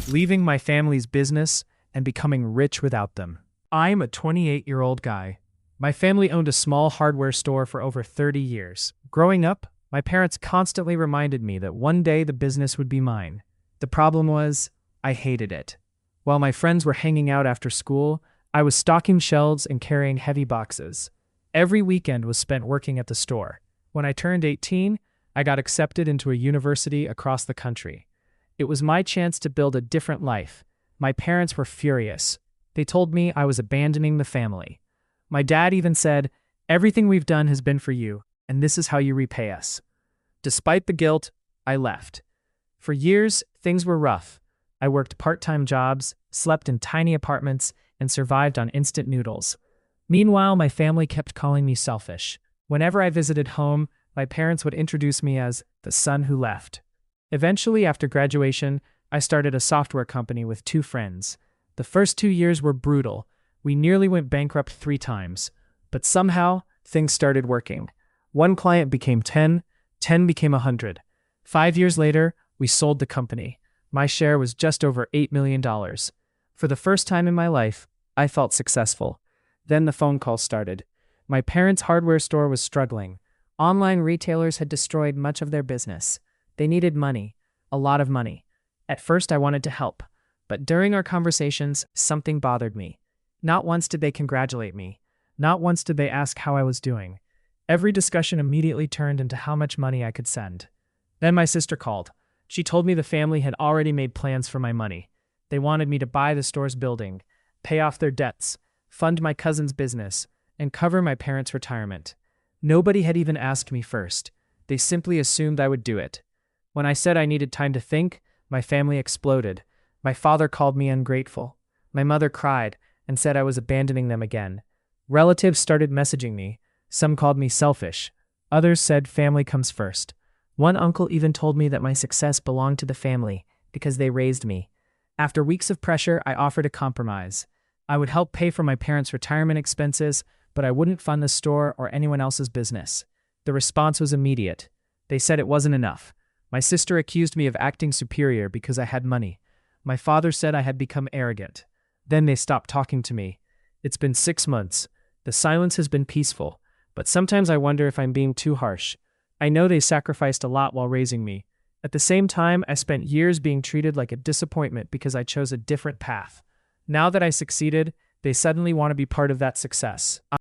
leaving my family's business and becoming rich without them. I'm a 28-year-old guy. My family owned a small hardware store for over 30 years. Growing up, my parents constantly reminded me that one day the business would be mine. The problem was, I hated it. While my friends were hanging out after school, I was stocking shelves and carrying heavy boxes. Every weekend was spent working at the store. When I turned 18, I got accepted into a university across the country. It was my chance to build a different life. My parents were furious. They told me I was abandoning the family. My dad even said, "Everything we've done has been for you, and this is how you repay us." Despite the guilt, I left. For years, things were rough. I worked part-time jobs, slept in tiny apartments, and survived on instant noodles. Meanwhile, my family kept calling me selfish. Whenever I visited home, my parents would introduce me as the son who left. Eventually, after graduation, I started a software company with 2 friends. The first 2 years were brutal. We nearly went bankrupt 3 times. But somehow, things started working. One client became 10, 10 became 100. 5 years later, we sold the company. My share was just over $8 million. For the first time in my life, I felt successful. Then the phone call started. My parents' hardware store was struggling. Online retailers had destroyed much of their business. They needed money, a lot of money. At first, I wanted to help. But during our conversations, something bothered me. Not once did they congratulate me. Not once did they ask how I was doing. Every discussion immediately turned into how much money I could send. Then my sister called. She told me the family had already made plans for my money. They wanted me to buy the store's building, pay off their debts, fund my cousin's business, and cover my parents' retirement. Nobody had even asked me first. They simply assumed I would do it. When I said I needed time to think, my family exploded. My father called me ungrateful. My mother cried and said I was abandoning them again. Relatives started messaging me. Some called me selfish. Others said family comes first. One uncle even told me that my success belonged to the family because they raised me. After weeks of pressure, I offered a compromise. I would help pay for my parents' retirement expenses, but I wouldn't fund the store or anyone else's business. The response was immediate. They said it wasn't enough. My sister accused me of acting superior because I had money. My father said I had become arrogant. Then they stopped talking to me. It's been 6 months. The silence has been peaceful, but sometimes I wonder if I'm being too harsh. I know they sacrificed a lot while raising me. At the same time, I spent years being treated like a disappointment because I chose a different path. Now that I succeeded, they suddenly want to be part of that success.